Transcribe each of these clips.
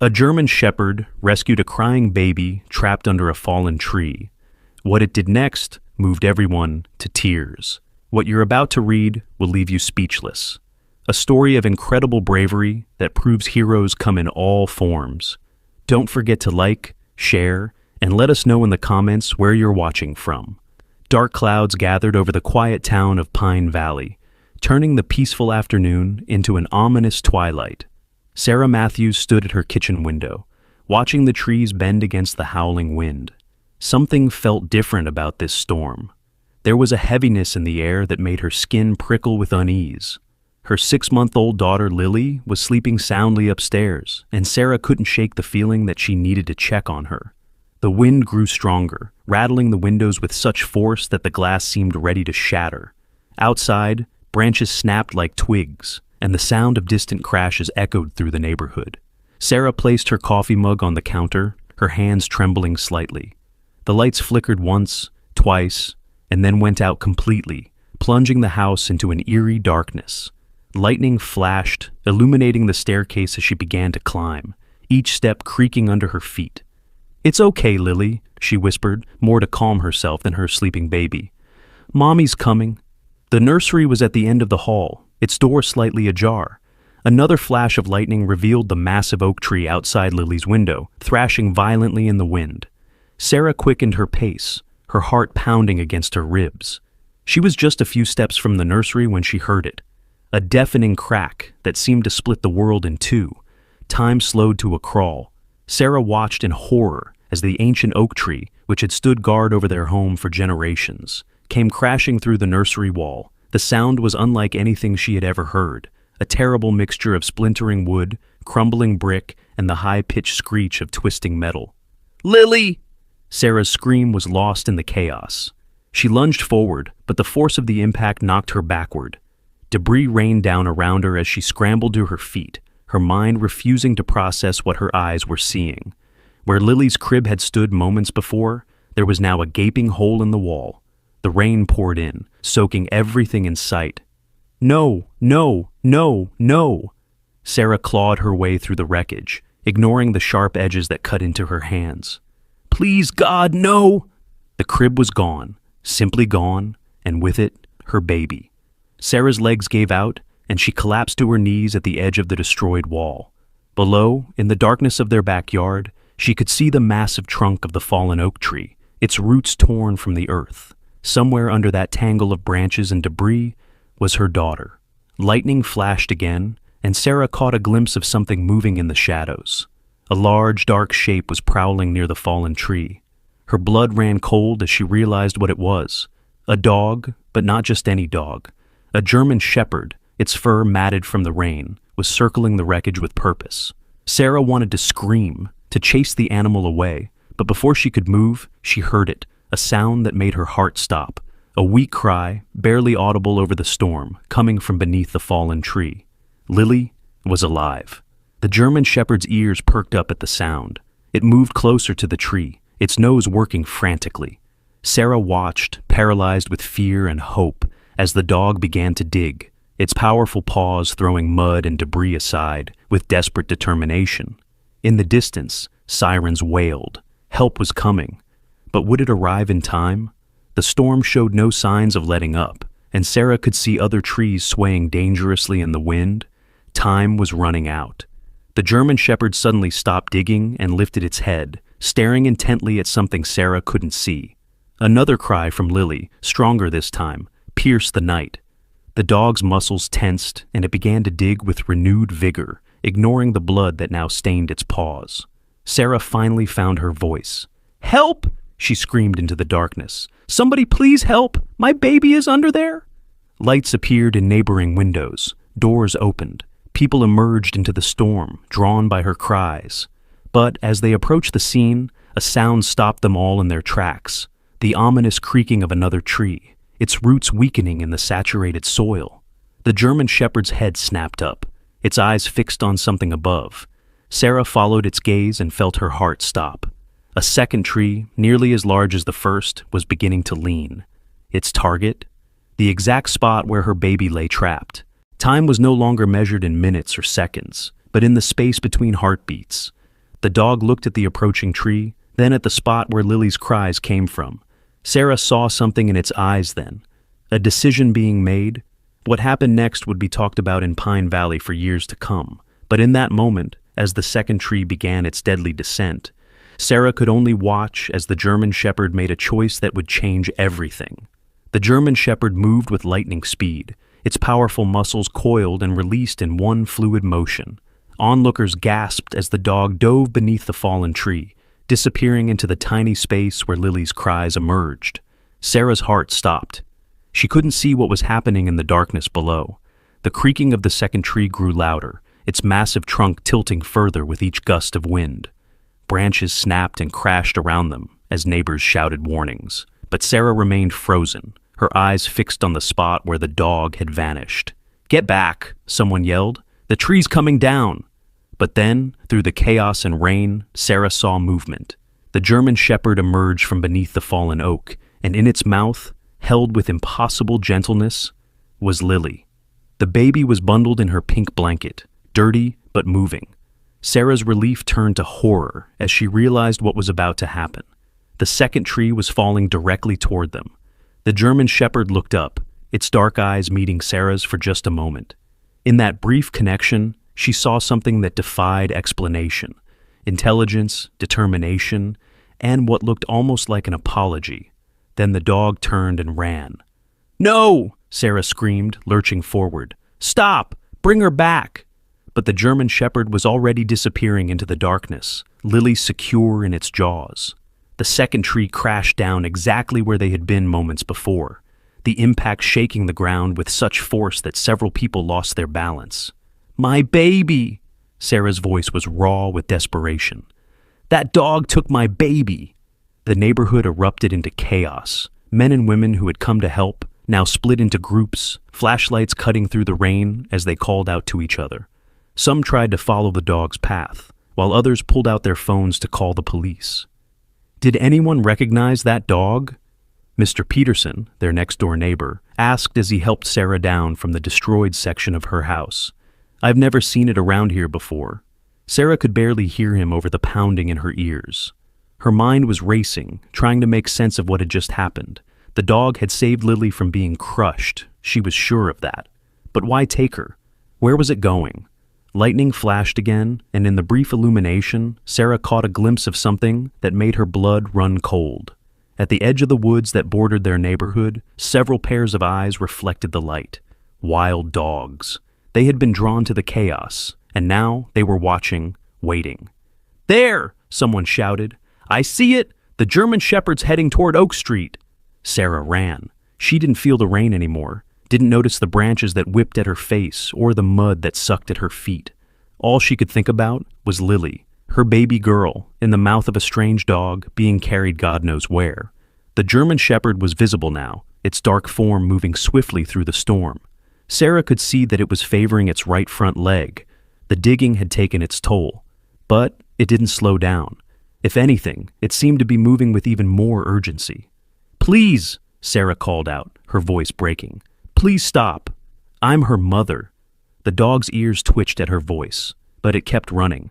A German shepherd rescued a crying baby trapped under a fallen tree. What it did next moved everyone to tears. What you're about to read will leave you speechless. A story of incredible bravery that proves heroes come in all forms. Don't forget to like, share, and let us know in the comments where you're watching from. Dark clouds gathered over the quiet town of Pine Valley, turning the peaceful afternoon into an ominous twilight. Sarah Matthews stood at her kitchen window, watching the trees bend against the howling wind. Something felt different about this storm. There was a heaviness in the air that made her skin prickle with unease. Her 6-month-old daughter Lily was sleeping soundly upstairs, and Sarah couldn't shake the feeling that she needed to check on her. The wind grew stronger, rattling the windows with such force that the glass seemed ready to shatter. Outside, branches snapped like twigs, and the sound of distant crashes echoed through the neighborhood. Sarah placed her coffee mug on the counter, her hands trembling slightly. The lights flickered once, twice, and then went out completely, plunging the house into an eerie darkness. Lightning flashed, illuminating the staircase as she began to climb, each step creaking under her feet. "It's okay, Lily," she whispered, more to calm herself than her sleeping baby. "Mommy's coming." The nursery was at the end of the hall, its door slightly ajar. Another flash of lightning revealed the massive oak tree outside Lily's window, thrashing violently in the wind. Sarah quickened her pace, her heart pounding against her ribs. She was just a few steps from the nursery when she heard it. A deafening crack that seemed to split the world in two. Time slowed to a crawl. Sarah watched in horror as the ancient oak tree, which had stood guard over their home for generations, came crashing through the nursery wall. The sound was unlike anything she had ever heard, a terrible mixture of splintering wood, crumbling brick, and the high-pitched screech of twisting metal. "Lily!" Sarah's scream was lost in the chaos. She lunged forward, but the force of the impact knocked her backward. Debris rained down around her as she scrambled to her feet, her mind refusing to process what her eyes were seeing. Where Lily's crib had stood moments before, there was now a gaping hole in the wall. The rain poured in, soaking everything in sight. "No, no, no, no!" Sarah clawed her way through the wreckage, ignoring the sharp edges that cut into her hands. "Please, God, no!" The crib was gone, simply gone, and with it, her baby. Sarah's legs gave out, and she collapsed to her knees at the edge of the destroyed wall. Below, in the darkness of their backyard, she could see the massive trunk of the fallen oak tree, its roots torn from the earth. Somewhere under that tangle of branches and debris was her daughter. Lightning flashed again, and Sarah caught a glimpse of something moving in the shadows. A large, dark shape was prowling near the fallen tree. Her blood ran cold as she realized what it was. A dog, but not just any dog. A German shepherd, its fur matted from the rain, was circling the wreckage with purpose. Sarah wanted to scream, to chase the animal away, but before she could move, she heard it, a sound that made her heart stop. A weak cry, barely audible over the storm, coming from beneath the fallen tree. Lily was alive. The German shepherd's ears perked up at the sound. It moved closer to the tree, its nose working frantically. Sarah watched, paralyzed with fear and hope, as the dog began to dig, its powerful paws throwing mud and debris aside with desperate determination. In the distance, sirens wailed. Help was coming. But would it arrive in time? The storm showed no signs of letting up, and Sarah could see other trees swaying dangerously in the wind. Time was running out. The German shepherd suddenly stopped digging and lifted its head, staring intently at something Sarah couldn't see. Another cry from Lily, stronger this time, pierced the night. The dog's muscles tensed, and it began to dig with renewed vigor, ignoring the blood that now stained its paws. Sarah finally found her voice. "Help!" she screamed into the darkness. "Somebody please help! My baby is under there!" Lights appeared in neighboring windows. Doors opened. People emerged into the storm, drawn by her cries. But as they approached the scene, a sound stopped them all in their tracks. The ominous creaking of another tree, its roots weakening in the saturated soil. The German shepherd's head snapped up, its eyes fixed on something above. Sarah followed its gaze and felt her heart stop. A second tree, nearly as large as the first, was beginning to lean. Its target? The exact spot where her baby lay trapped. Time was no longer measured in minutes or seconds, but in the space between heartbeats. The dog looked at the approaching tree, then at the spot where Lily's cries came from. Sarah saw something in its eyes then. A decision being made. What happened next would be talked about in Pine Valley for years to come. But in that moment, as the second tree began its deadly descent, Sarah could only watch as the German Shepherd made a choice that would change everything. The German Shepherd moved with lightning speed. Its powerful muscles coiled and released in one fluid motion. Onlookers gasped as the dog dove beneath the fallen tree, disappearing into the tiny space where Lily's cries emerged. Sarah's heart stopped. She couldn't see what was happening in the darkness below. The creaking of the second tree grew louder, its massive trunk tilting further with each gust of wind. Branches snapped and crashed around them as neighbors shouted warnings. But Sarah remained frozen, her eyes fixed on the spot where the dog had vanished. "Get back!" someone yelled. "The tree's coming down!" But then, through the chaos and rain, Sarah saw movement. The German Shepherd emerged from beneath the fallen oak, and in its mouth, held with impossible gentleness, was Lily. The baby was bundled in her pink blanket, dirty but moving. Sarah's relief turned to horror as she realized what was about to happen. The second tree was falling directly toward them. The German Shepherd looked up, its dark eyes meeting Sarah's for just a moment. In that brief connection, she saw something that defied explanation: intelligence, determination, and what looked almost like an apology. Then the dog turned and ran. "No!" Sarah screamed, lurching forward. "Stop! Bring her back!" But the German Shepherd was already disappearing into the darkness, Lily secure in its jaws. The second tree crashed down exactly where they had been moments before, the impact shaking the ground with such force that several people lost their balance. "My baby!" Sarah's voice was raw with desperation. "That dog took my baby!" The neighborhood erupted into chaos. Men and women who had come to help now split into groups, flashlights cutting through the rain as they called out to each other. Some tried to follow the dog's path, while others pulled out their phones to call the police. Did anyone recognize that dog? Mr. Peterson, their next-door neighbor, asked as he helped Sarah down from the destroyed section of her house. "I've never seen it around here before." Sarah could barely hear him over the pounding in her ears. Her mind was racing, trying to make sense of what had just happened. The dog had saved Lily from being crushed. She was sure of that. But why take her? Where was it going? Lightning flashed again, and in the brief illumination, Sarah caught a glimpse of something that made her blood run cold. At the edge of the woods that bordered their neighborhood, several pairs of eyes reflected the light. Wild dogs. They had been drawn to the chaos, and now they were watching, waiting. "There!" someone shouted. "I see it! The German Shepherd's heading toward Oak Street." Sarah ran. She didn't feel the rain anymore, didn't notice the branches that whipped at her face or the mud that sucked at her feet. All she could think about was Lily, her baby girl, in the mouth of a strange dog, being carried God knows where. The German Shepherd was visible now, its dark form moving swiftly through the storm. Sarah could see that it was favoring its right front leg. The digging had taken its toll, but it didn't slow down. If anything, it seemed to be moving with even more urgency. "Please," Sarah called out, her voice breaking. "Please stop. I'm her mother." The dog's ears twitched at her voice, but it kept running.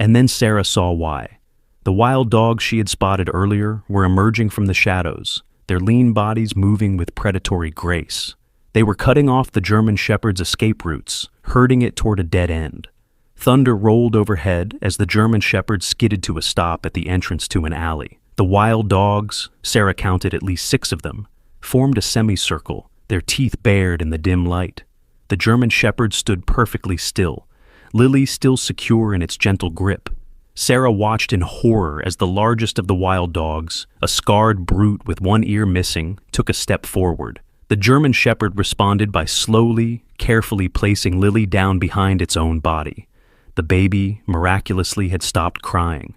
And then Sarah saw why. The wild dogs she had spotted earlier were emerging from the shadows, their lean bodies moving with predatory grace. They were cutting off the German Shepherd's escape routes, herding it toward a dead end. Thunder rolled overhead as the German Shepherd skidded to a stop at the entrance to an alley. The wild dogs, Sarah counted at least 6 of them, formed a semicircle, their teeth bared in the dim light. The German Shepherd stood perfectly still, Lily still secure in its gentle grip. Sarah watched in horror as the largest of the wild dogs, a scarred brute with one ear missing, took a step forward. The German Shepherd responded by slowly, carefully placing Lily down behind its own body. The baby, miraculously, had stopped crying.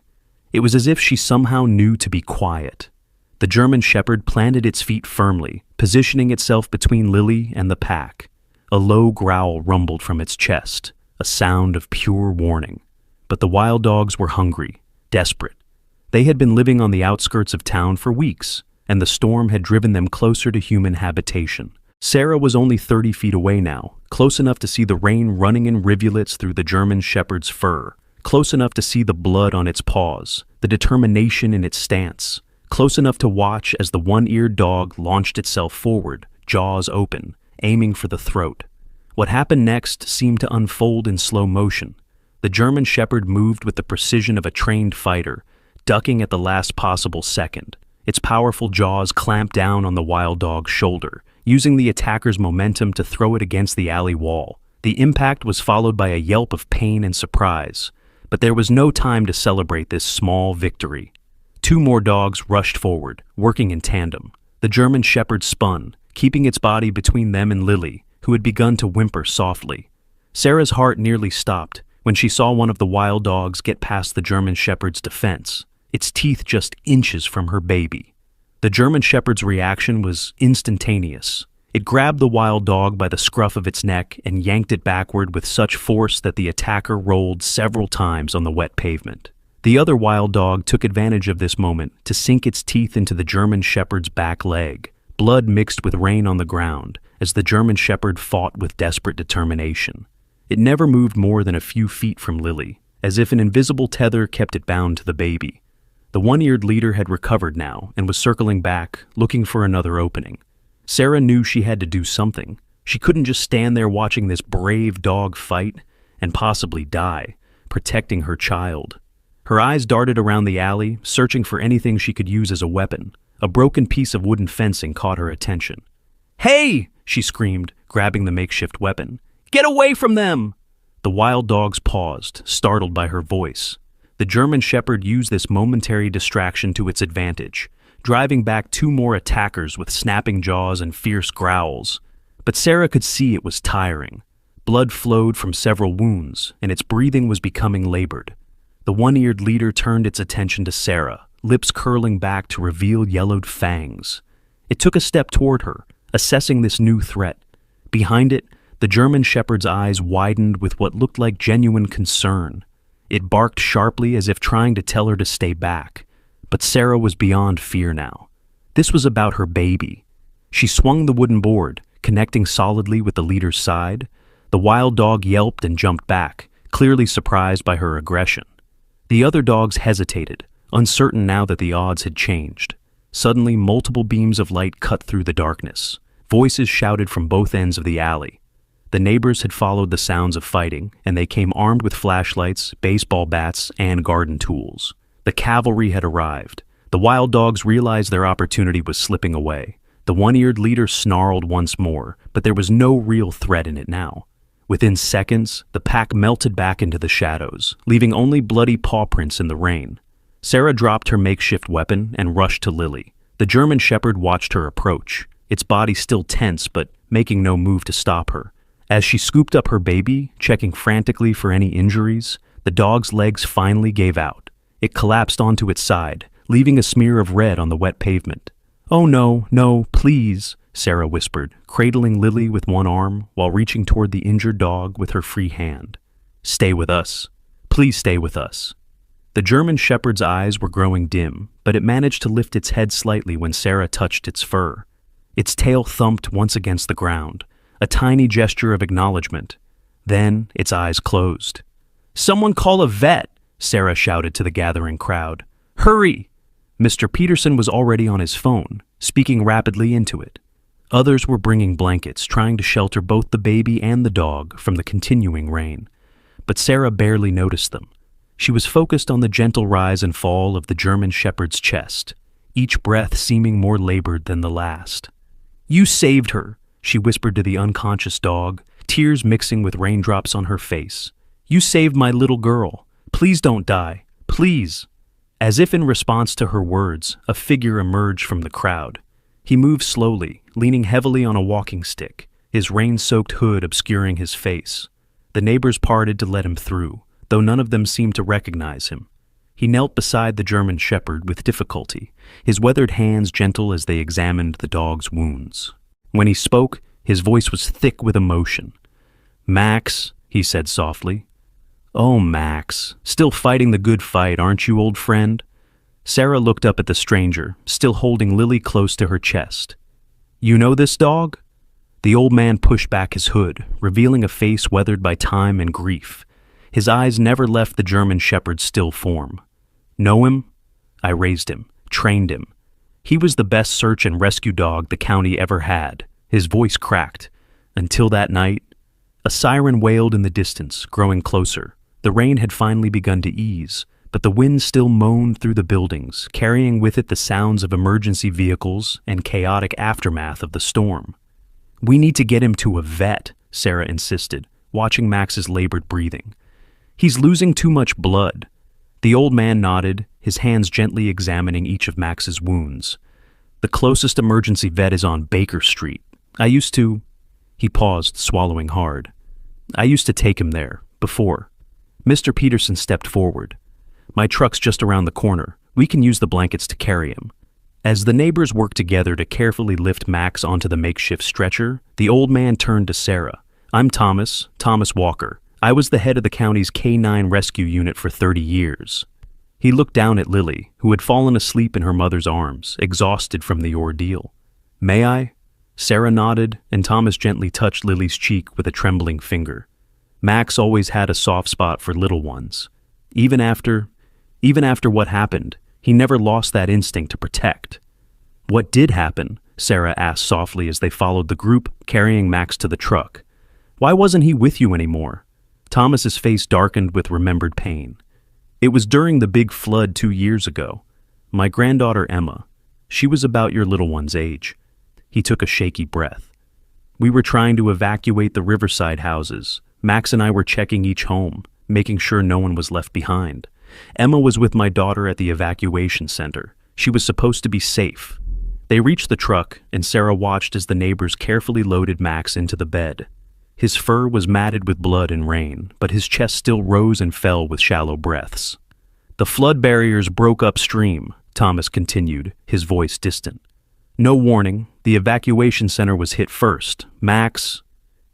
It was as if she somehow knew to be quiet. The German Shepherd planted its feet firmly, positioning itself between Lily and the pack. A low growl rumbled from its chest, a sound of pure warning. But the wild dogs were hungry, desperate. They had been living on the outskirts of town for weeks, and the storm had driven them closer to human habitation. Sarah was only 30 feet away now, close enough to see the rain running in rivulets through the German Shepherd's fur, close enough to see the blood on its paws, the determination in its stance, close enough to watch as the one-eared dog launched itself forward, jaws open, aiming for the throat. What happened next seemed to unfold in slow motion. The German Shepherd moved with the precision of a trained fighter, ducking at the last possible second. Its powerful jaws clamped down on the wild dog's shoulder, using the attacker's momentum to throw it against the alley wall. The impact was followed by a yelp of pain and surprise, but there was no time to celebrate this small victory. Two more dogs rushed forward, working in tandem. The German Shepherd spun, keeping its body between them and Lily, who had begun to whimper softly. Sarah's heart nearly stopped when she saw one of the wild dogs get past the German Shepherd's defense, its teeth just inches from her baby. The German Shepherd's reaction was instantaneous. It grabbed the wild dog by the scruff of its neck and yanked it backward with such force that the attacker rolled several times on the wet pavement. The other wild dog took advantage of this moment to sink its teeth into the German Shepherd's back leg. Blood mixed with rain on the ground as the German Shepherd fought with desperate determination. It never moved more than a few feet from Lily, as if an invisible tether kept it bound to the baby. The one-eared leader had recovered now and was circling back, looking for another opening. Sarah knew she had to do something. She couldn't just stand there watching this brave dog fight and possibly die, protecting her child. Her eyes darted around the alley, searching for anything she could use as a weapon. A broken piece of wooden fencing caught her attention. "Hey!" she screamed, grabbing the makeshift weapon. "Get away from them!" The wild dogs paused, startled by her voice. The German Shepherd used this momentary distraction to its advantage, driving back two more attackers with snapping jaws and fierce growls. But Sarah could see it was tiring. Blood flowed from several wounds, and its breathing was becoming labored. The one-eared leader turned its attention to Sarah, lips curling back to reveal yellowed fangs. It took a step toward her, assessing this new threat. Behind it, the German Shepherd's eyes widened with what looked like genuine concern. It barked sharply as if trying to tell her to stay back. But Sarah was beyond fear now. This was about her baby. She swung the wooden board, connecting solidly with the leader's side. The wild dog yelped and jumped back, clearly surprised by her aggression. The other dogs hesitated, uncertain now that the odds had changed. Suddenly, multiple beams of light cut through the darkness. Voices shouted from both ends of the alley. The neighbors had followed the sounds of fighting, and they came armed with flashlights, baseball bats, and garden tools. The cavalry had arrived. The wild dogs realized their opportunity was slipping away. The one-eared leader snarled once more, but there was no real threat in it now. Within seconds, the pack melted back into the shadows, leaving only bloody paw prints in the rain. Sarah dropped her makeshift weapon and rushed to Lily. The German Shepherd watched her approach, its body still tense but making no move to stop her. As she scooped up her baby, checking frantically for any injuries, the dog's legs finally gave out. It collapsed onto its side, leaving a smear of red on the wet pavement. "Oh no, no, please," Sarah whispered, cradling Lily with one arm while reaching toward the injured dog with her free hand. "Stay with us. Please stay with us." The German Shepherd's eyes were growing dim, but it managed to lift its head slightly when Sarah touched its fur. Its tail thumped once against the ground, a tiny gesture of acknowledgement. Then its eyes closed. "Someone call a vet!" Sarah shouted to the gathering crowd. "Hurry!" Mr. Peterson was already on his phone, speaking rapidly into it. Others were bringing blankets, trying to shelter both the baby and the dog from the continuing rain. But Sarah barely noticed them. She was focused on the gentle rise and fall of the German Shepherd's chest, each breath seeming more labored than the last. "You saved her," she whispered to the unconscious dog, tears mixing with raindrops on her face. "You saved my little girl. Please don't die. Please." As if in response to her words, a figure emerged from the crowd. He moved slowly, leaning heavily on a walking stick, his rain-soaked hood obscuring his face. The neighbors parted to let him through, though none of them seemed to recognize him. He knelt beside the German Shepherd with difficulty, his weathered hands gentle as they examined the dog's wounds. When he spoke, his voice was thick with emotion. "Max," he said softly. "Oh, Max, still fighting the good fight, aren't you, old friend?" Sarah looked up at the stranger, still holding Lily close to her chest. "You know this dog?" The old man pushed back his hood, revealing a face weathered by time and grief. His eyes never left the German shepherd's still form. Know him? I raised him, trained him. He was the best search and rescue dog the county ever had. His voice cracked. Until that night, a siren wailed in the distance, growing closer. The rain had finally begun to ease, but the wind still moaned through the buildings, carrying with it the sounds of emergency vehicles and chaotic aftermath of the storm. "We need to get him to a vet," Sarah insisted, watching Max's labored breathing. "He's losing too much blood." The old man nodded, his hands gently examining each of Max's wounds. "The closest emergency vet is on Baker Street. He paused, swallowing hard. "I used to take him there, before." Mr. Peterson stepped forward. "My truck's just around the corner. We can use the blankets to carry him." As the neighbors worked together to carefully lift Max onto the makeshift stretcher, the old man turned to Sarah. "I'm Thomas Walker. I was the head of the county's K-9 rescue unit for 30 years. He looked down at Lily, who had fallen asleep in her mother's arms, exhausted from the ordeal. "May I?" Sarah nodded, and Thomas gently touched Lily's cheek with a trembling finger. Max always had a soft spot for little ones. Even after what happened, he never lost that instinct to protect. "What did happen?" Sarah asked softly as they followed the group, carrying Max to the truck. "Why wasn't he with you anymore?" Thomas's face darkened with remembered pain. "It was during the big flood 2 years ago. My granddaughter Emma, she was about your little one's age." He took a shaky breath. "We were trying to evacuate the riverside houses. Max and I were checking each home, making sure no one was left behind. Emma was with my daughter at the evacuation center. She was supposed to be safe." They reached the truck, and Sarah watched as the neighbors carefully loaded Max into the bed. His fur was matted with blood and rain, but his chest still rose and fell with shallow breaths. "The flood barriers broke upstream," Thomas continued, his voice distant. "No warning, the evacuation center was hit first. Max,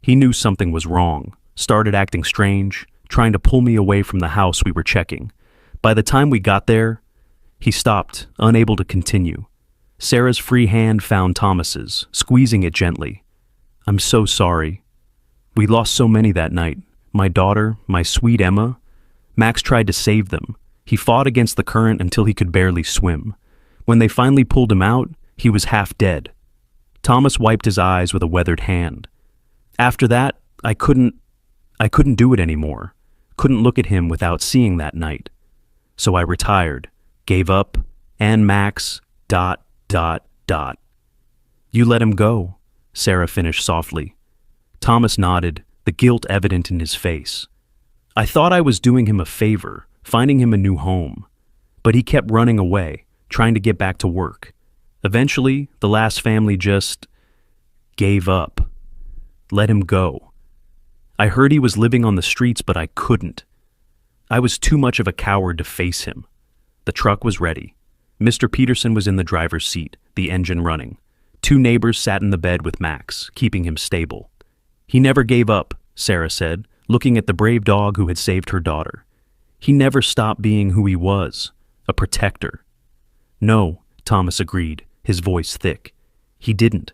he knew something was wrong, started acting strange, trying to pull me away from the house we were checking. By the time we got there," he stopped, unable to continue. Sarah's free hand found Thomas's, squeezing it gently. "I'm so sorry. We lost so many that night. My daughter, my sweet Emma. Max tried to save them. He fought against the current until he could barely swim. When they finally pulled him out, he was half dead." Thomas wiped his eyes with a weathered hand. "After that, I couldn't do it anymore. Couldn't look at him without seeing that night. So I retired, gave up, and Max, ... "You let him go," Sarah finished softly. Thomas nodded, the guilt evident in his face. "I thought I was doing him a favor, finding him a new home. But he kept running away, trying to get back to work. Eventually, the last family just gave up. Let him go. I heard he was living on the streets, but I couldn't. I was too much of a coward to face him." The truck was ready. Mr. Peterson was in the driver's seat, the engine running. 2 neighbors sat in the bed with Max, keeping him stable. "He never gave up," Sarah said, looking at the brave dog who had saved her daughter. "He never stopped being who he was, a protector." "No," Thomas agreed, his voice thick. "He didn't.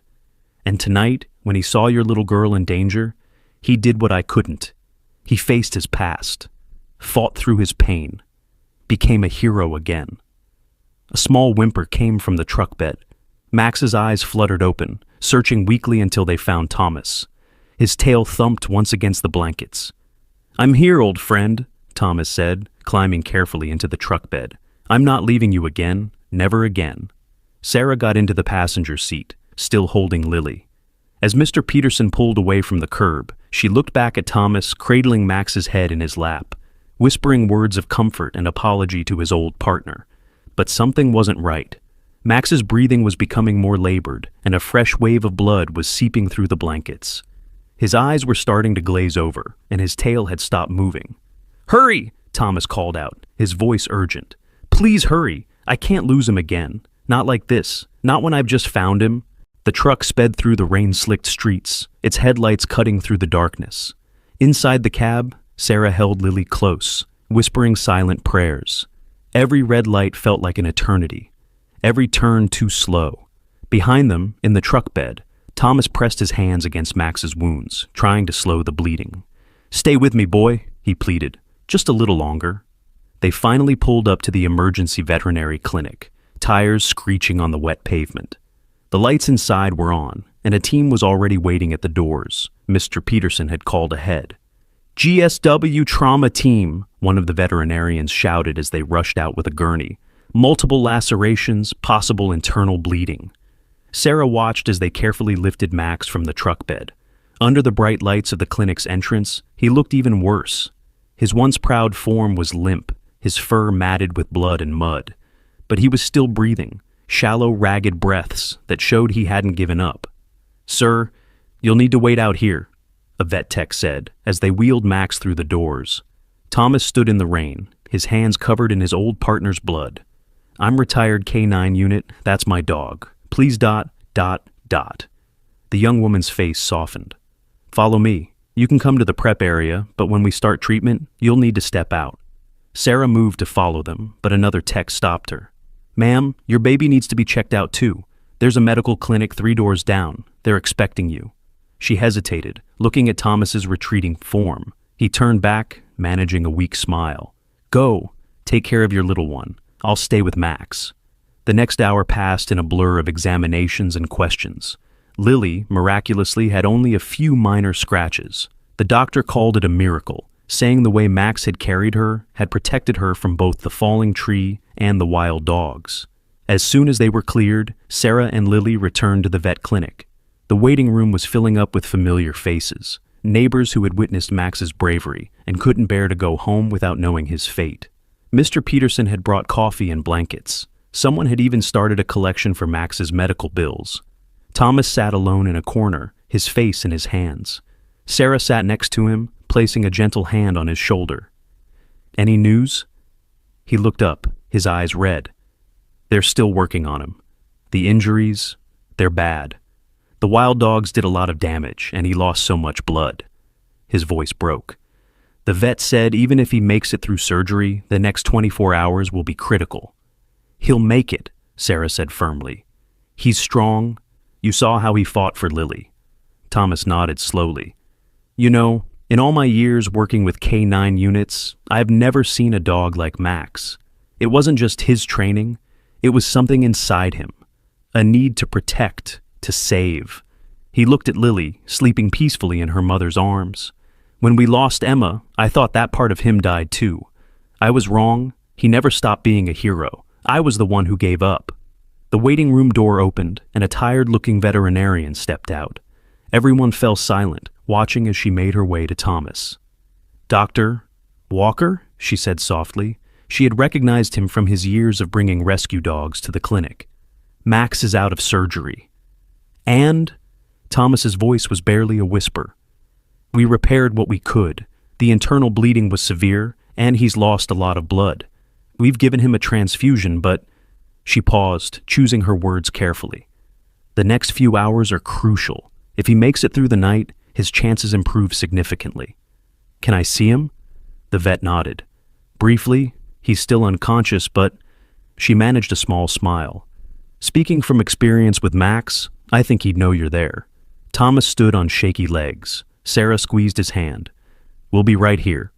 And tonight, when he saw your little girl in danger, he did what I couldn't. He faced his past, fought through his pain, became a hero again." A small whimper came from the truck bed. Max's eyes fluttered open, searching weakly until they found Thomas. His tail thumped once against the blankets. "I'm here, old friend," Thomas said, climbing carefully into the truck bed. "I'm not leaving you again, never again." Sarah got into the passenger seat, still holding Lily. As Mr. Peterson pulled away from the curb, she looked back at Thomas, cradling Max's head in his lap, whispering words of comfort and apology to his old partner. But something wasn't right. Max's breathing was becoming more labored, and a fresh wave of blood was seeping through the blankets. His eyes were starting to glaze over, and his tail had stopped moving. "Hurry!" Thomas called out, his voice urgent. "Please hurry! I can't lose him again. Not like this. Not when I've just found him." The truck sped through the rain-slicked streets, its headlights cutting through the darkness. Inside the cab, Sarah held Lily close, whispering silent prayers. Every red light felt like an eternity. Every turn too slow. Behind them, in the truck bed, Thomas pressed his hands against Max's wounds, trying to slow the bleeding. "Stay with me, boy," he pleaded. Just a little longer. They finally pulled up to the emergency veterinary clinic, tires screeching on the wet pavement. The lights inside were on, and a team was already waiting at the doors. Mr. Peterson had called ahead. "GSW Trauma Team," one of the veterinarians shouted as they rushed out with a gurney. "Multiple lacerations, possible internal bleeding." Sarah watched as they carefully lifted Max from the truck bed. Under the bright lights of the clinic's entrance, he looked even worse. His once proud form was limp, his fur matted with blood and mud. But he was still breathing, shallow, ragged breaths that showed he hadn't given up. "Sir, you'll need to wait out here," a vet tech said as they wheeled Max through the doors. Thomas stood in the rain, his hands covered in his old partner's blood. "I'm retired K9 unit, that's my dog. Please ... The young woman's face softened. "Follow me. You can come to the prep area, but when we start treatment, you'll need to step out." Sarah moved to follow them, but another tech stopped her. "Ma'am, your baby needs to be checked out too. There's a medical clinic 3 doors down. They're expecting you." She hesitated, looking at Thomas's retreating form. He turned back, managing a weak smile. "Go. Take care of your little one. I'll stay with Max." The next hour passed in a blur of examinations and questions. Lily, miraculously, had only a few minor scratches. The doctor called it a miracle, saying the way Max had carried her had protected her from both the falling tree and the wild dogs. As soon as they were cleared, Sarah and Lily returned to the vet clinic. The waiting room was filling up with familiar faces, neighbors who had witnessed Max's bravery and couldn't bear to go home without knowing his fate. Mr. Peterson had brought coffee and blankets. Someone had even started a collection for Max's medical bills. Thomas sat alone in a corner, his face in his hands. Sarah sat next to him, placing a gentle hand on his shoulder. "Any news?" He looked up, his eyes red. "They're still working on him. The injuries, they're bad. The wild dogs did a lot of damage, and he lost so much blood." His voice broke. "The vet said even if he makes it through surgery, the next 24 hours will be critical." "He'll make it," Sarah said firmly. "He's strong. You saw how he fought for Lily." Thomas nodded slowly. "You know, in all my years working with K9 units, I've never seen a dog like Max. It wasn't just his training, it was something inside him. A need to protect, to save." He looked at Lily, sleeping peacefully in her mother's arms. "When we lost Emma, I thought that part of him died too. I was wrong. He never stopped being a hero. I was the one who gave up." The waiting room door opened, and a tired-looking veterinarian stepped out. Everyone fell silent, watching as she made her way to Thomas. "Dr. Walker?" she said softly. She had recognized him from his years of bringing rescue dogs to the clinic. "Max is out of surgery." "And?" Thomas's voice was barely a whisper. "We repaired what we could. The internal bleeding was severe, and he's lost a lot of blood. We've given him a transfusion, but..." She paused, choosing her words carefully. "The next few hours are crucial. If he makes it through the night, his chances improve significantly." "Can I see him?" The vet nodded. "Briefly, he's still unconscious, but..." She managed a small smile. "Speaking from experience with Max, I think he'd know you're there." Thomas stood on shaky legs. Sarah squeezed his hand. "We'll be right here."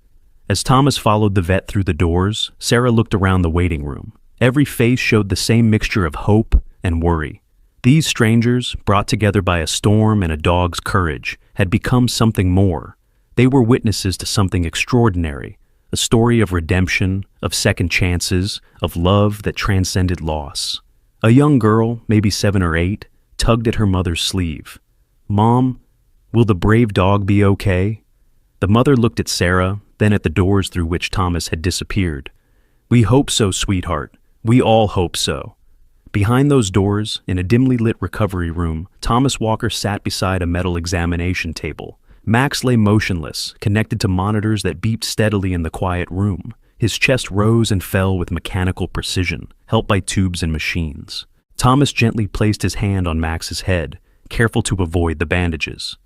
As Thomas followed the vet through the doors, Sarah looked around the waiting room. Every face showed the same mixture of hope and worry. These strangers, brought together by a storm and a dog's courage, had become something more. They were witnesses to something extraordinary, a story of redemption, of second chances, of love that transcended loss. A young girl, maybe 7 or 8, tugged at her mother's sleeve. "Mom, will the brave dog be okay?" The mother looked at Sarah, then at the doors through which Thomas had disappeared. "We hope so, sweetheart. We all hope so." Behind those doors, in a dimly lit recovery room, Thomas Walker sat beside a metal examination table. Max lay motionless, connected to monitors that beeped steadily in the quiet room. His chest rose and fell with mechanical precision, helped by tubes and machines. Thomas gently placed his hand on Max's head, careful to avoid the bandages.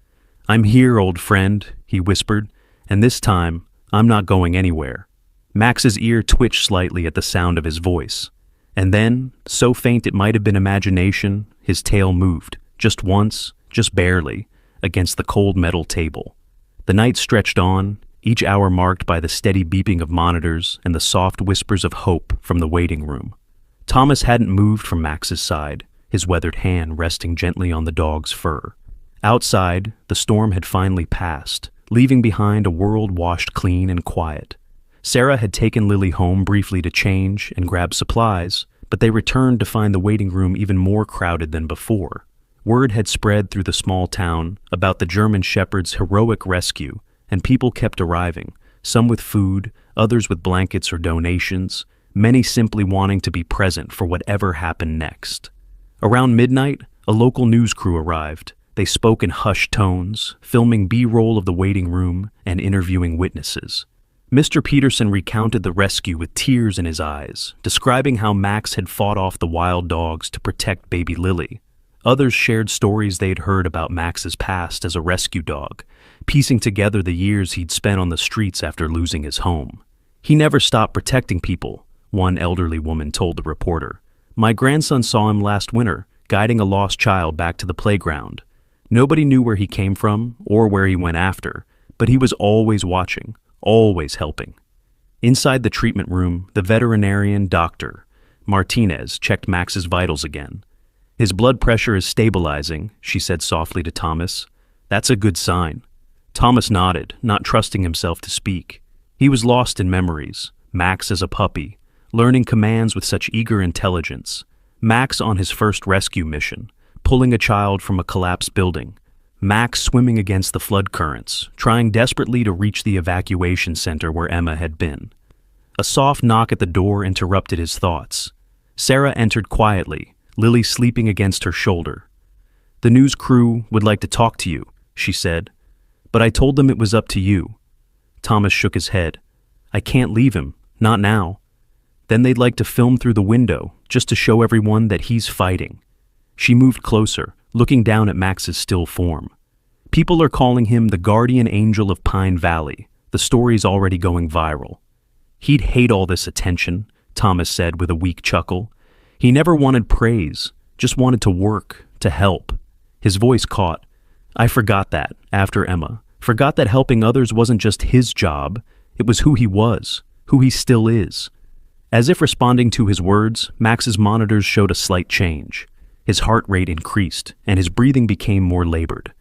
"I'm here, old friend," he whispered, "and this time, I'm not going anywhere." Max's ear twitched slightly at the sound of his voice. And then, so faint it might have been imagination, his tail moved, just once, just barely, against the cold metal table. The night stretched on, each hour marked by the steady beeping of monitors and the soft whispers of hope from the waiting room. Thomas hadn't moved from Max's side, his weathered hand resting gently on the dog's fur. Outside, the storm had finally passed, leaving behind a world washed clean and quiet. Sarah had taken Lily home briefly to change and grab supplies, but they returned to find the waiting room even more crowded than before. Word had spread through the small town about the German Shepherd's heroic rescue, and people kept arriving, some with food, others with blankets or donations, many simply wanting to be present for whatever happened next. Around midnight, a local news crew arrived. They spoke in hushed tones, filming B-roll of the waiting room and interviewing witnesses. Mr. Peterson recounted the rescue with tears in his eyes, describing how Max had fought off the wild dogs to protect baby Lily. Others shared stories they'd heard about Max's past as a rescue dog, piecing together the years he'd spent on the streets after losing his home. "He never stopped protecting people," one elderly woman told the reporter. "My grandson saw him last winter, guiding a lost child back to the playground. Nobody knew where he came from or where he went after, but he was always watching, always helping." Inside the treatment room, the veterinarian Dr. Martinez checked Max's vitals again. "His blood pressure is stabilizing," she said softly to Thomas. "That's a good sign." Thomas nodded, not trusting himself to speak. He was lost in memories. Max as a puppy, learning commands with such eager intelligence. Max on his first rescue mission, pulling a child from a collapsed building. Max swimming against the flood currents, trying desperately to reach the evacuation center where Emma had been. A soft knock at the door interrupted his thoughts. Sarah entered quietly, Lily sleeping against her shoulder. "The news crew would like to talk to you," she said, "but I told them it was up to you." Thomas shook his head. "I can't leave him, not now. Then they'd like to film through the window, just to show everyone that he's fighting." She moved closer, looking down at Max's still form. "People are calling him the guardian angel of Pine Valley. The story's already going viral." "He'd hate all this attention," Thomas said with a weak chuckle. "He never wanted praise, just wanted to work, to help." His voice caught. "I forgot that, after Emma. Forgot that helping others wasn't just his job, it was who he was, who he still is." As if responding to his words, Max's monitors showed a slight change. His heart rate increased, and his breathing became more labored.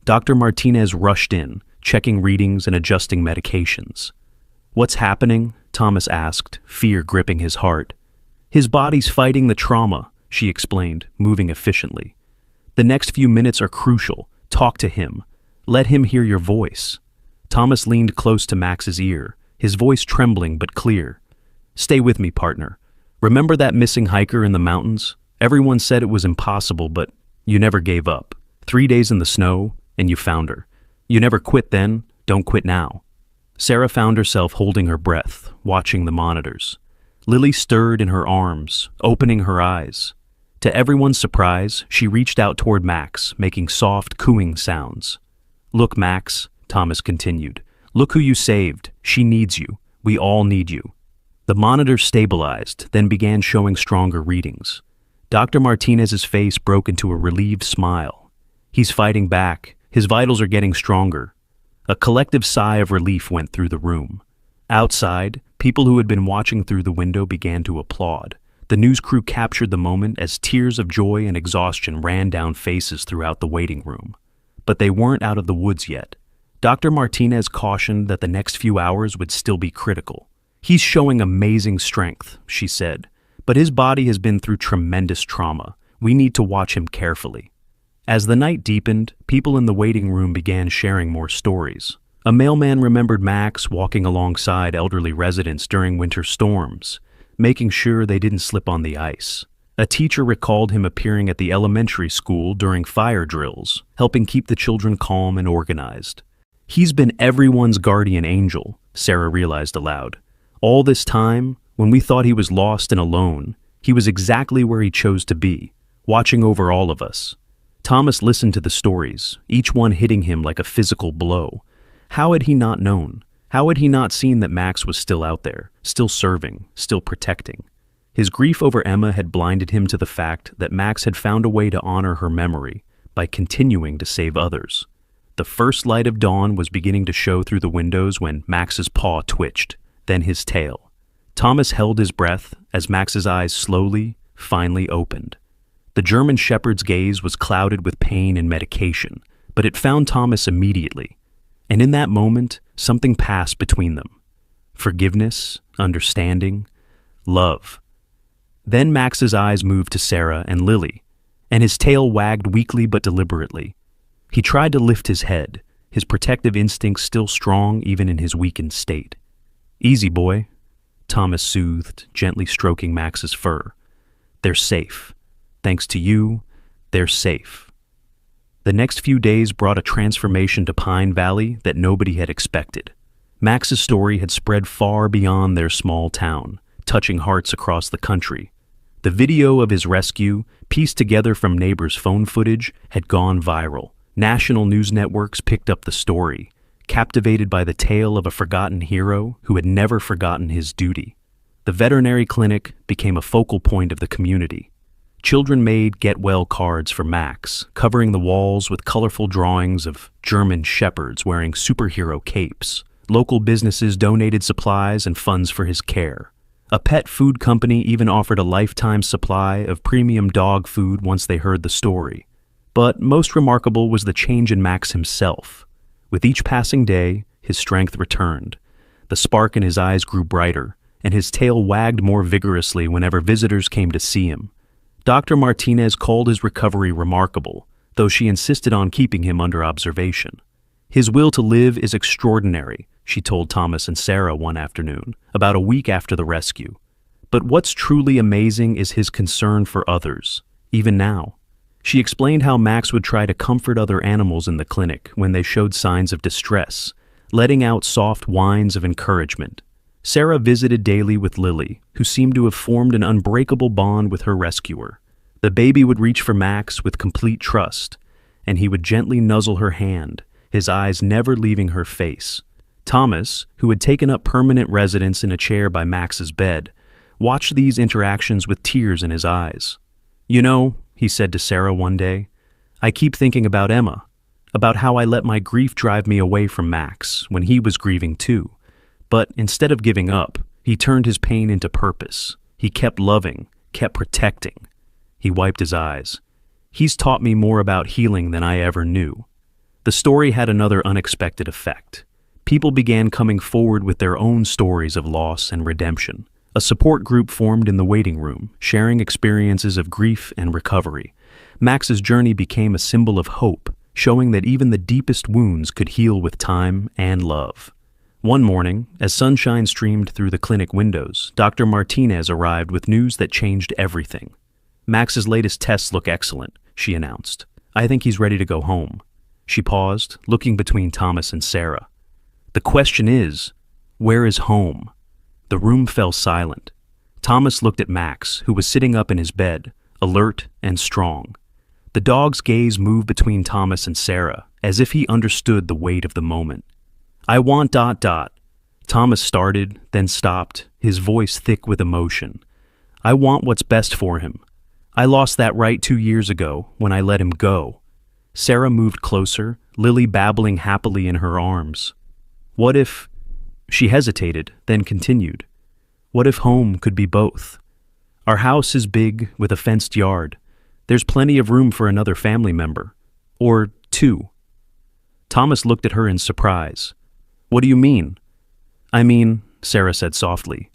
Dr. Martinez rushed in, checking readings and adjusting medications. "What's happening?" Thomas asked, fear gripping his heart. "His body's fighting the trauma," she explained, moving efficiently. "The next few minutes are crucial. Talk to him. Let him hear your voice." Thomas leaned close to Max's ear, his voice trembling but clear. "Stay with me, partner. Remember that missing hiker in the mountains? Everyone said it was impossible, but you never gave up. 3 days in the snow, and you found her. You never quit then, don't quit now." Sarah found herself holding her breath, watching the monitors. Lily stirred in her arms, opening her eyes. To everyone's surprise, she reached out toward Max, making soft, cooing sounds. "Look, Max," Thomas continued. "Look who you saved. She needs you. We all need you." The monitors stabilized, then began showing stronger readings. Dr. Martinez's face broke into a relieved smile. "He's fighting back. His vitals are getting stronger." A collective sigh of relief went through the room. Outside, people who had been watching through the window began to applaud. The news crew captured the moment as tears of joy and exhaustion ran down faces throughout the waiting room. But they weren't out of the woods yet. Dr. Martinez cautioned that the next few hours would still be critical. "He's showing amazing strength," she said, "but his body has been through tremendous trauma. We need to watch him carefully." As the night deepened, people in the waiting room began sharing more stories. A mailman remembered Max walking alongside elderly residents during winter storms, making sure they didn't slip on the ice. A teacher recalled him appearing at the elementary school during fire drills, helping keep the children calm and organized. "He's been everyone's guardian angel," Sarah realized aloud. "All this time, when we thought he was lost and alone, he was exactly where he chose to be, watching over all of us." Thomas listened to the stories, each one hitting him like a physical blow. How had he not known? How had he not seen that Max was still out there, still serving, still protecting? His grief over Emma had blinded him to the fact that Max had found a way to honor her memory by continuing to save others. The first light of dawn was beginning to show through the windows when Max's paw twitched, then his tail. Thomas held his breath as Max's eyes slowly, finally opened. The German shepherd's gaze was clouded with pain and medication, but it found Thomas immediately. And in that moment, something passed between them. Forgiveness, understanding, love. Then Max's eyes moved to Sarah and Lily, and his tail wagged weakly but deliberately. He tried to lift his head, his protective instincts still strong even in his weakened state. "Easy, boy," Thomas soothed, gently stroking Max's fur. "They're safe. Thanks to you, they're safe." The next few days brought a transformation to Pine Valley that nobody had expected. Max's story had spread far beyond their small town, touching hearts across the country. The video of his rescue, pieced together from neighbors' phone footage, had gone viral. National news networks picked up the story, captivated by the tale of a forgotten hero who had never forgotten his duty. The veterinary clinic became a focal point of the community. Children made get-well cards for Max, covering the walls with colorful drawings of German shepherds wearing superhero capes. Local businesses donated supplies and funds for his care. A pet food company even offered a lifetime supply of premium dog food once they heard the story. But most remarkable was the change in Max himself. With each passing day, his strength returned. The spark in his eyes grew brighter, and his tail wagged more vigorously whenever visitors came to see him. Dr. Martinez called his recovery remarkable, though she insisted on keeping him under observation. "His will to live is extraordinary," she told Thomas and Sarah one afternoon, about a week after the rescue. "But what's truly amazing is his concern for others, even now." She explained how Max would try to comfort other animals in the clinic when they showed signs of distress, letting out soft whines of encouragement. Sarah visited daily with Lily, who seemed to have formed an unbreakable bond with her rescuer. The baby would reach for Max with complete trust, and he would gently nuzzle her hand, his eyes never leaving her face. Thomas, who had taken up permanent residence in a chair by Max's bed, watched these interactions with tears in his eyes. "You know," he said to Sarah one day, "I keep thinking about Emma, about how I let my grief drive me away from Max when he was grieving too. But instead of giving up, he turned his pain into purpose. He kept loving, kept protecting." He wiped his eyes. "He's taught me more about healing than I ever knew." The story had another unexpected effect. People began coming forward with their own stories of loss and redemption. A support group formed in the waiting room, sharing experiences of grief and recovery. Max's journey became a symbol of hope, showing that even the deepest wounds could heal with time and love. One morning, as sunshine streamed through the clinic windows, Dr. Martinez arrived with news that changed everything. "Max's latest tests look excellent," she announced. "I think he's ready to go home." She paused, looking between Thomas and Sarah. "The question is, where is home?" The room fell silent. Thomas looked at Max, who was sitting up in his bed, alert and strong. The dog's gaze moved between Thomas and Sarah, as if he understood the weight of the moment. "I want ... Thomas started, then stopped, his voice thick with emotion. "I want what's best for him. I lost that right 2 years ago, when I let him go." Sarah moved closer, Lily babbling happily in her arms. "What if..." She hesitated, then continued. "What if home could be both? Our house is big, with a fenced yard. There's plenty of room for another family member. Or 2. Thomas looked at her in surprise. "What do you mean?" "I mean," Sarah said softly,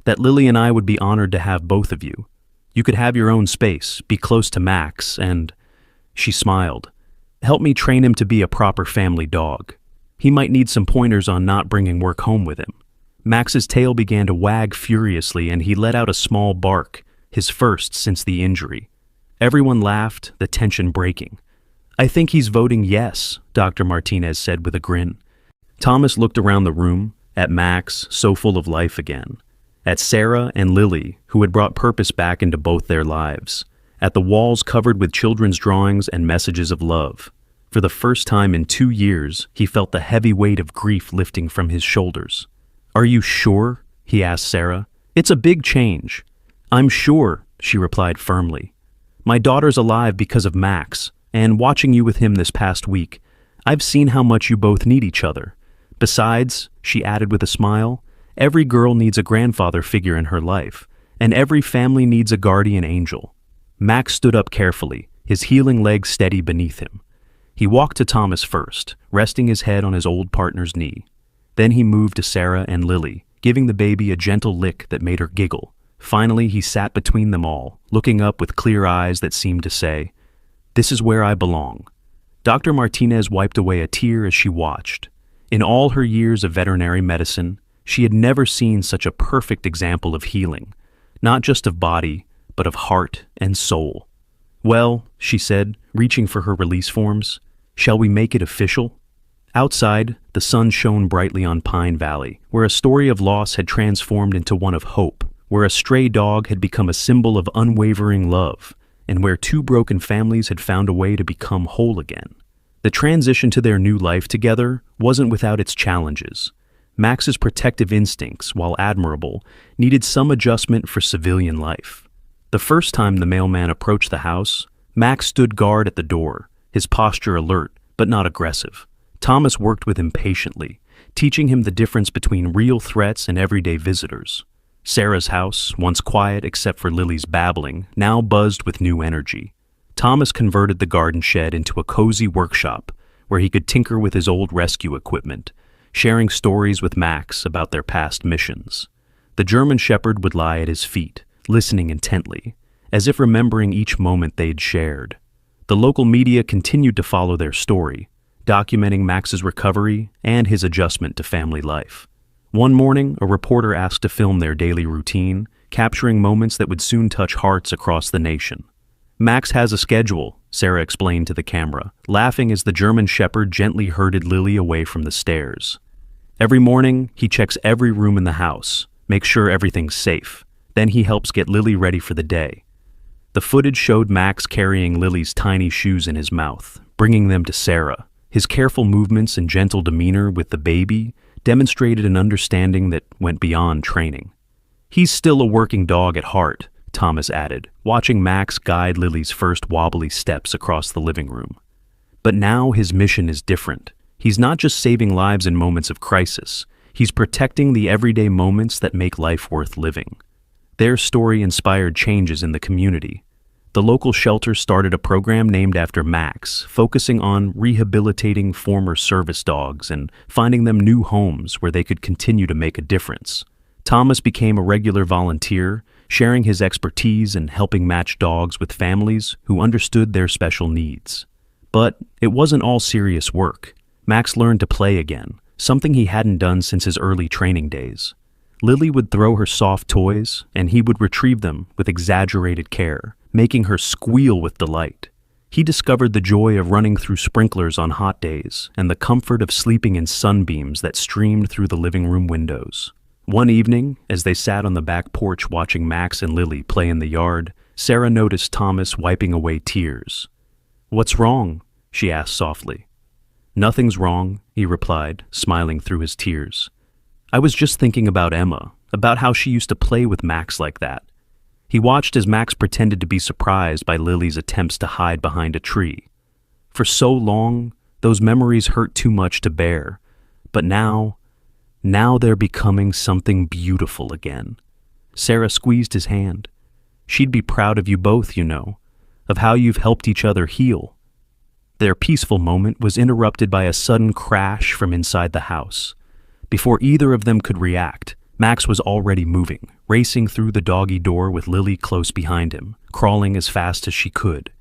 "that Lily and I would be honored to have both of you. You could have your own space, be close to Max, and..." She smiled. "Help me train him to be a proper family dog. He might need some pointers on not bringing work home with him." Max's tail began to wag furiously and he let out a small bark, his first since the injury. Everyone laughed, the tension breaking. "I think he's voting yes," Dr. Martinez said with a grin. Thomas looked around the room, at Max, so full of life again, at Sarah and Lily, who had brought purpose back into both their lives, at the walls covered with children's drawings and messages of love. For the first time in 2 years, he felt the heavy weight of grief lifting from his shoulders. "Are you sure?" he asked Sarah. "It's a big change." "I'm sure," she replied firmly. "My daughter's alive because of Max, and watching you with him this past week, I've seen how much you both need each other. Besides, she added with a smile, every girl needs a grandfather figure in her life, and every family needs a guardian angel. Max stood up carefully, his healing legs steady beneath him. He walked to Thomas first, resting his head on his old partner's knee. Then he moved to Sarah and Lily, giving the baby a gentle lick that made her giggle. Finally, he sat between them all, looking up with clear eyes that seemed to say, "This is where I belong." Dr. Martinez wiped away a tear as she watched. In all her years of veterinary medicine, she had never seen such a perfect example of healing, not just of body, but of heart and soul. "Well," she said, reaching for her release forms, "shall we make it official?" Outside, the sun shone brightly on Pine Valley, where a story of loss had transformed into one of hope, where a stray dog had become a symbol of unwavering love, and where two broken families had found a way to become whole again. The transition to their new life together wasn't without its challenges. Max's protective instincts, while admirable, needed some adjustment for civilian life. The first time the mailman approached the house, Max stood guard at the door, his posture alert but not aggressive. Thomas worked with him patiently, teaching him the difference between real threats and everyday visitors. Sarah's house, once quiet except for Lily's babbling, now buzzed with new energy. Thomas converted the garden shed into a cozy workshop where he could tinker with his old rescue equipment, sharing stories with Max about their past missions. The German Shepherd would lie at his feet, listening intently, as if remembering each moment they'd shared. The local media continued to follow their story, documenting Max's recovery and his adjustment to family life. One morning, a reporter asked to film their daily routine, capturing moments that would soon touch hearts across the nation. "Max has a schedule," Sarah explained to the camera, laughing as the German Shepherd gently herded Lily away from the stairs. "Every morning, he checks every room in the house, makes sure everything's safe. Then he helps get Lily ready for the day." The footage showed Max carrying Lily's tiny shoes in his mouth, bringing them to Sarah. His careful movements and gentle demeanor with the baby demonstrated an understanding that went beyond training. "He's still a working dog at heart," Thomas added, watching Max guide Lily's first wobbly steps across the living room. "But now his mission is different. He's not just saving lives in moments of crisis. He's protecting the everyday moments that make life worth living." Their story inspired changes in the community. The local shelter started a program named after Max, focusing on rehabilitating former service dogs and finding them new homes where they could continue to make a difference. Thomas became a regular volunteer, sharing his expertise and helping match dogs with families who understood their special needs. But it wasn't all serious work. Max learned to play again, something he hadn't done since his early training days. Lily would throw her soft toys, and he would retrieve them with exaggerated care, making her squeal with delight. He discovered the joy of running through sprinklers on hot days and the comfort of sleeping in sunbeams that streamed through the living room windows. One evening, as they sat on the back porch watching Max and Lily play in the yard, Sarah noticed Thomas wiping away tears. "What's wrong?" she asked softly. "Nothing's wrong," he replied, smiling through his tears. "I was just thinking about Emma, about how she used to play with Max like that." He watched as Max pretended to be surprised by Lily's attempts to hide behind a tree. For so long, those memories hurt too much to bear, but now they're becoming something beautiful again. Sarah squeezed his hand. "She'd be proud of you both, you know, of how you've helped each other heal." Their peaceful moment was interrupted by a sudden crash from inside the house. Before either of them could react, Max was already moving, racing through the doggy door with Lily close behind him, crawling as fast as she could.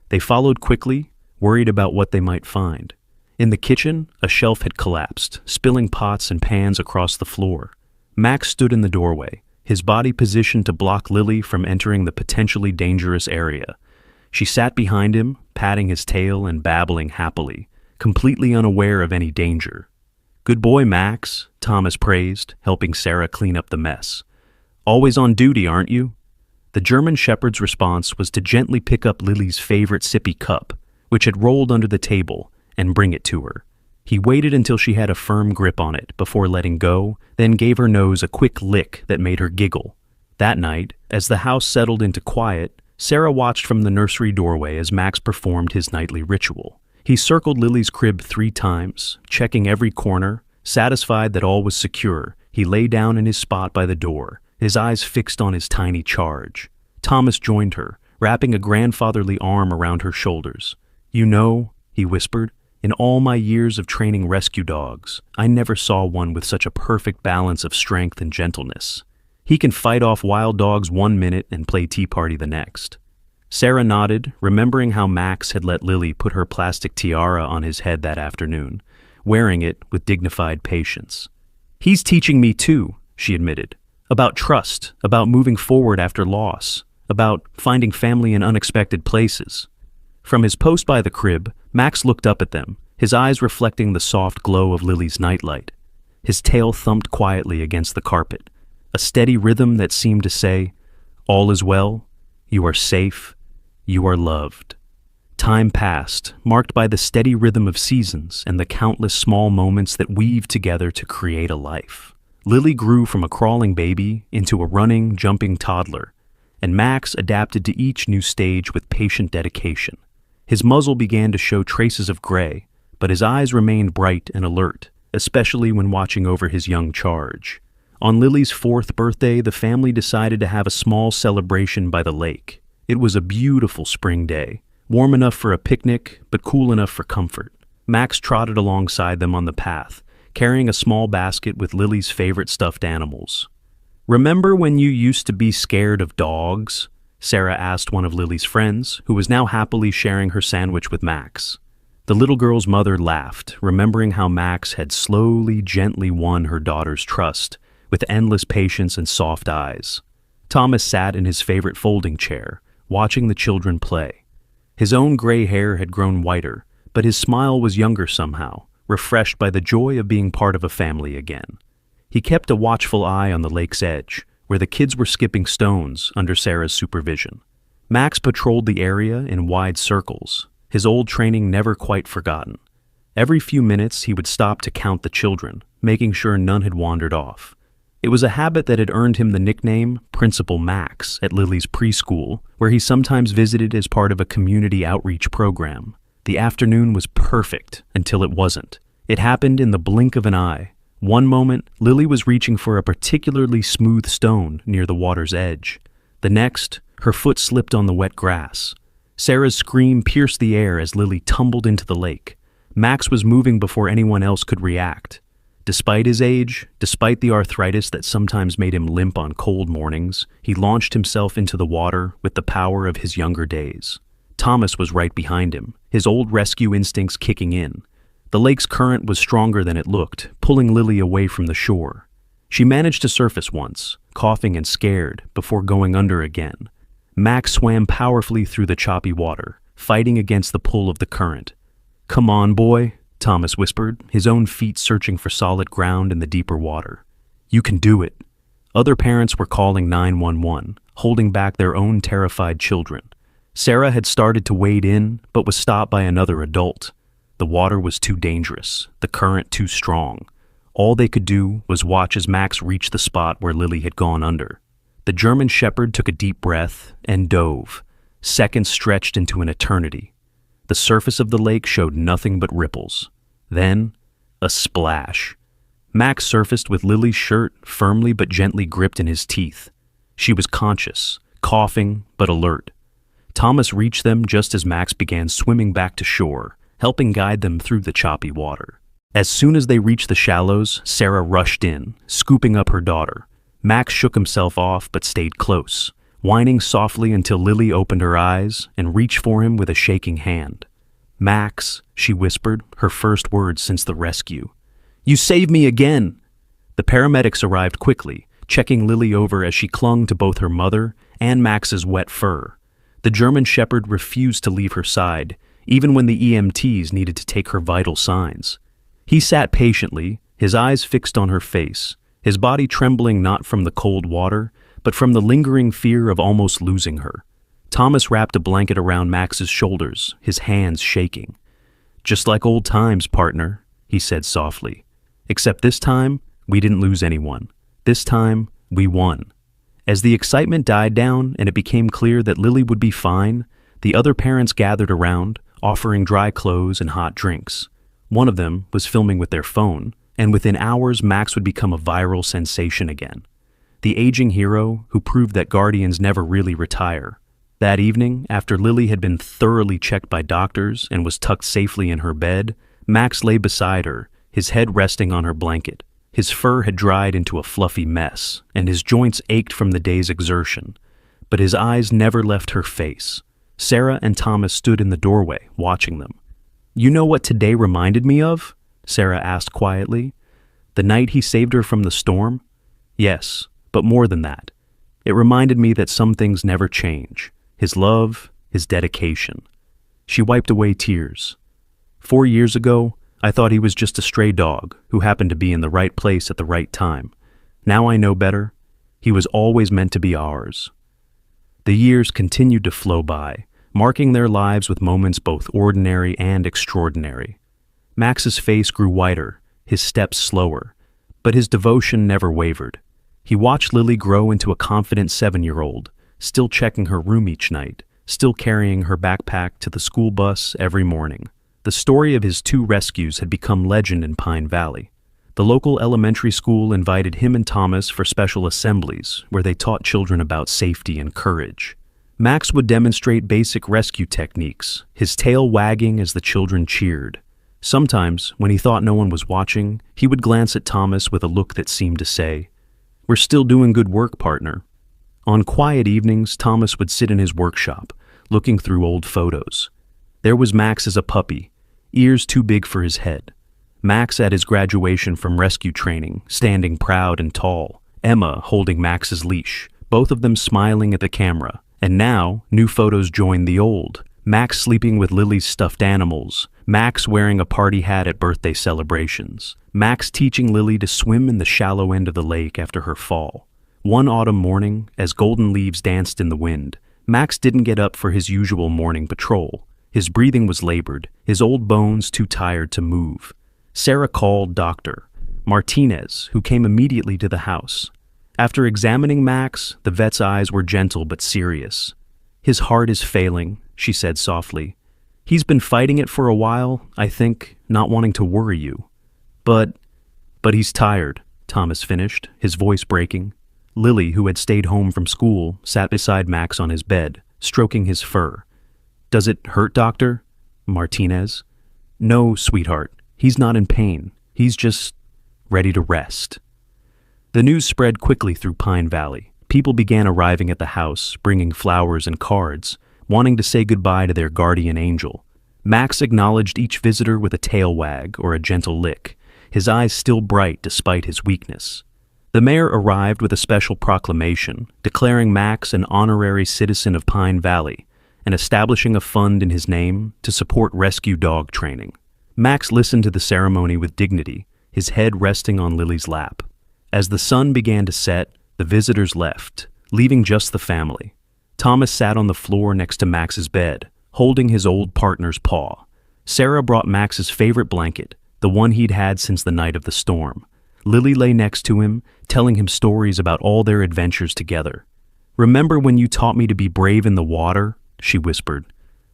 They followed quickly, worried about what they might find. In the kitchen, a shelf had collapsed, spilling pots and pans across the floor. Max stood in the doorway, his body positioned to block Lily from entering the potentially dangerous area. She sat behind him, patting his tail and babbling happily, completely unaware of any danger. "Good boy, Max," Thomas praised, helping Sarah clean up the mess. "Always on duty, aren't you?" The German Shepherd's response was to gently pick up Lily's favorite sippy cup, which had rolled under the table, and bring it to her. He waited until she had a firm grip on it before letting go, then gave her nose a quick lick that made her giggle. That night, as the house settled into quiet, Sarah watched from the nursery doorway as Max performed his nightly ritual. He circled Lily's crib 3 times, checking every corner. Satisfied that all was secure, he lay down in his spot by the door, his eyes fixed on his tiny charge. Thomas joined her, wrapping a grandfatherly arm around her shoulders. "You know," he whispered, "in all my years of training rescue dogs, I never saw one with such a perfect balance of strength and gentleness. He can fight off wild dogs 1 minute and play tea party the next." Sarah nodded, remembering how Max had let Lily put her plastic tiara on his head that afternoon, wearing it with dignified patience. "He's teaching me too," she admitted, "about trust, about moving forward after loss, about finding family in unexpected places." From his post by the crib, Max looked up at them, his eyes reflecting the soft glow of Lily's nightlight. His tail thumped quietly against the carpet, a steady rhythm that seemed to say, "All is well, you are safe, you are loved." Time passed, marked by the steady rhythm of seasons and the countless small moments that weave together to create a life. Lily grew from a crawling baby into a running, jumping toddler, and Max adapted to each new stage with patient dedication. His muzzle began to show traces of gray, but his eyes remained bright and alert, especially when watching over his young charge. On Lily's 4th birthday, the family decided to have a small celebration by the lake. It was a beautiful spring day, warm enough for a picnic, but cool enough for comfort. Max trotted alongside them on the path, carrying a small basket with Lily's favorite stuffed animals. "Remember when you used to be scared of dogs?" Sarah asked one of Lily's friends, who was now happily sharing her sandwich with Max. The little girl's mother laughed, remembering how Max had slowly, gently won her daughter's trust, with endless patience and soft eyes. Thomas sat in his favorite folding chair, watching the children play. His own gray hair had grown whiter, but his smile was younger somehow, refreshed by the joy of being part of a family again. He kept a watchful eye on the lake's edge, where the kids were skipping stones under Sarah's supervision. Max patrolled the area in wide circles, his old training never quite forgotten. Every few minutes he would stop to count the children, making sure none had wandered off. It was a habit that had earned him the nickname Principal Max at Lily's preschool, where he sometimes visited as part of a community outreach program. The afternoon was perfect until it wasn't. It happened in the blink of an eye. One moment, Lily was reaching for a particularly smooth stone near the water's edge. The next, her foot slipped on the wet grass. Sarah's scream pierced the air as Lily tumbled into the lake. Max was moving before anyone else could react. Despite his age, despite the arthritis that sometimes made him limp on cold mornings, he launched himself into the water with the power of his younger days. Thomas was right behind him, his old rescue instincts kicking in. The lake's current was stronger than it looked, pulling Lily away from the shore. She managed to surface once, coughing and scared, before going under again. Max swam powerfully through the choppy water, fighting against the pull of the current. "Come on, boy," Thomas whispered, his own feet searching for solid ground in the deeper water. "You can do it." Other parents were calling 911, holding back their own terrified children. Sarah had started to wade in, but was stopped by another adult. The water was too dangerous, the current too strong. All they could do was watch as Max reached the spot where Lily had gone under. The German Shepherd took a deep breath and dove. Seconds stretched into an eternity. The surface of the lake showed nothing but ripples. Then, a splash. Max surfaced with Lily's shirt firmly but gently gripped in his teeth. She was conscious, coughing but alert. Thomas reached them just as Max began swimming back to shore, helping guide them through the choppy water. As soon as they reached the shallows, Sarah rushed in, scooping up her daughter. Max shook himself off but stayed close, whining softly until Lily opened her eyes and reached for him with a shaking hand. "Max," she whispered, her first words since the rescue. "You saved me again!" The paramedics arrived quickly, checking Lily over as she clung to both her mother and Max's wet fur. The German Shepherd refused to leave her side, even when the EMTs needed to take her vital signs. He sat patiently, his eyes fixed on her face, his body trembling not from the cold water, but from the lingering fear of almost losing her. Thomas wrapped a blanket around Max's shoulders, his hands shaking. "Just like old times, partner," he said softly. "Except this time, we didn't lose anyone. This time, we won." As the excitement died down and it became clear that Lily would be fine, the other parents gathered around, offering dry clothes and hot drinks. One of them was filming with their phone, and within hours Max would become a viral sensation again. The aging hero who proved that guardians never really retire. That evening, after Lily had been thoroughly checked by doctors and was tucked safely in her bed, Max lay beside her, his head resting on her blanket. His fur had dried into a fluffy mess, and his joints ached from the day's exertion. But his eyes never left her face. Sarah and Thomas stood in the doorway, watching them. "You know what today reminded me of?" Sarah asked quietly. "The night he saved her from the storm?" "Yes, but more than that. It reminded me that some things never change. His love, his dedication." She wiped away tears. 4 years ago, I thought he was just a stray dog who happened to be in the right place at the right time. Now I know better. He was always meant to be ours. The years continued to flow by, marking their lives with moments both ordinary and extraordinary. Max's face grew whiter, his steps slower, but his devotion never wavered. He watched Lily grow into a confident 7-year-old, still checking her room each night, still carrying her backpack to the school bus every morning. The story of his 2 rescues had become legend in Pine Valley. The local elementary school invited him and Thomas for special assemblies where they taught children about safety and courage. Max would demonstrate basic rescue techniques, his tail wagging as the children cheered. Sometimes, when he thought no one was watching, he would glance at Thomas with a look that seemed to say, "We're still doing good work, partner." On quiet evenings, Thomas would sit in his workshop, looking through old photos. There was Max as a puppy, ears too big for his head. Max at his graduation from rescue training, standing proud and tall. Emma holding Max's leash, both of them smiling at the camera. And now, new photos joined the old. Max sleeping with Lily's stuffed animals. Max wearing a party hat at birthday celebrations. Max teaching Lily to swim in the shallow end of the lake after her fall. One autumn morning, as golden leaves danced in the wind, Max didn't get up for his usual morning patrol. His breathing was labored, his old bones too tired to move. Sarah called Dr. Martinez, who came immediately to the house. After examining Max, the vet's eyes were gentle but serious. "His heart is failing," she said softly. "He's been fighting it for a while, I think, not wanting to worry you. But he's tired," Thomas finished, his voice breaking. Lily, who had stayed home from school, sat beside Max on his bed, stroking his fur. "Does it hurt, doctor?" "Martinez?" "No, sweetheart. He's not in pain. He's just ready to rest." The news spread quickly through Pine Valley. People began arriving at the house, bringing flowers and cards, wanting to say goodbye to their guardian angel. Max acknowledged each visitor with a tail wag or a gentle lick, his eyes still bright despite his weakness. The mayor arrived with a special proclamation, declaring Max an honorary citizen of Pine Valley and establishing a fund in his name to support rescue dog training. Max listened to the ceremony with dignity, his head resting on Lily's lap. As the sun began to set, the visitors left, leaving just the family. Thomas sat on the floor next to Max's bed, holding his old partner's paw. Sarah brought Max's favorite blanket, the one he'd had since the night of the storm. Lily lay next to him, telling him stories about all their adventures together. "Remember when you taught me to be brave in the water?" she whispered.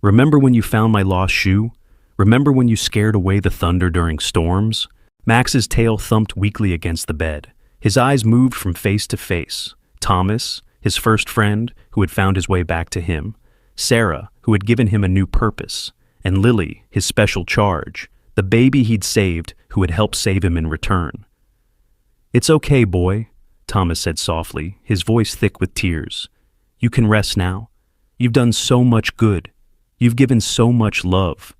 "Remember when you found my lost shoe? Remember when you scared away the thunder during storms?" Max's tail thumped weakly against the bed. His eyes moved from face to face. Thomas, his first friend, who had found his way back to him. Sarah, who had given him a new purpose. And Lily, his special charge, the baby he'd saved who had helped save him in return. "It's okay, boy," Thomas said softly, his voice thick with tears. "You can rest now. You've done so much good. You've given so much love."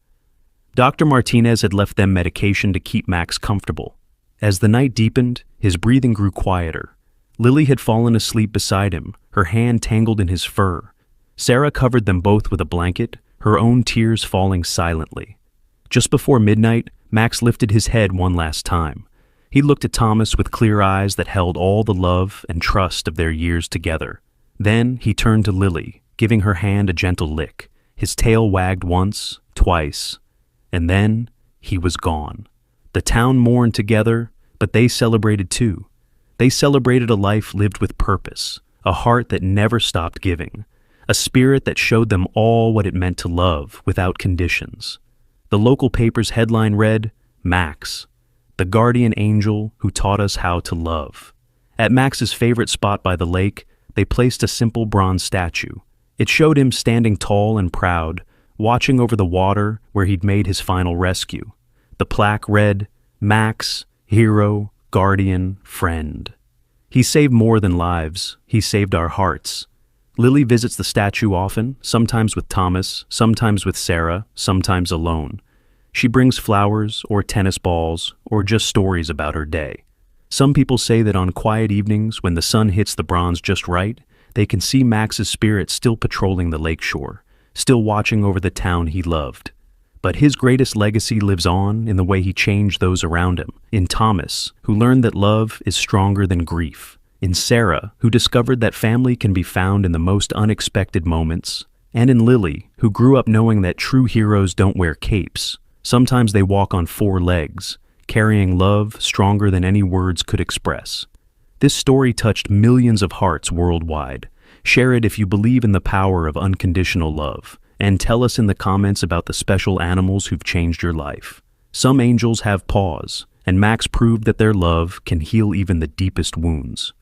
Dr. Martinez had left them medication to keep Max comfortable. As the night deepened, his breathing grew quieter. Lily had fallen asleep beside him, her hand tangled in his fur. Sarah covered them both with a blanket, her own tears falling silently. Just before midnight, Max lifted his head one last time. He looked at Thomas with clear eyes that held all the love and trust of their years together. Then he turned to Lily, giving her hand a gentle lick. His tail wagged once, twice, and then he was gone. The town mourned together, but they celebrated too. They celebrated a life lived with purpose, a heart that never stopped giving. a spirit that showed them all what it meant to love without conditions. The local paper's headline read, "Max, the guardian angel who taught us how to love." At Max's favorite spot by the lake, they placed a simple bronze statue. It showed him standing tall and proud, watching over the water where he'd made his final rescue. The plaque read, "Max, hero, guardian, friend." He saved more than lives, he saved our hearts. Lily visits the statue often, sometimes with Thomas, sometimes with Sarah, sometimes alone. She brings flowers or tennis balls or just stories about her day. Some people say that on quiet evenings when the sun hits the bronze just right, they can see Max's spirit still patrolling the lakeshore, still watching over the town he loved. But his greatest legacy lives on in the way he changed those around him. In Thomas, who learned that love is stronger than grief. In Sarah, who discovered that family can be found in the most unexpected moments. And in Lily, who grew up knowing that true heroes don't wear capes. Sometimes they walk on four legs, carrying love stronger than any words could express. This story touched millions of hearts worldwide. Share it if you believe in the power of unconditional love, and tell us in the comments about the special animals who've changed your life. Some angels have paws, and Max proved that their love can heal even the deepest wounds.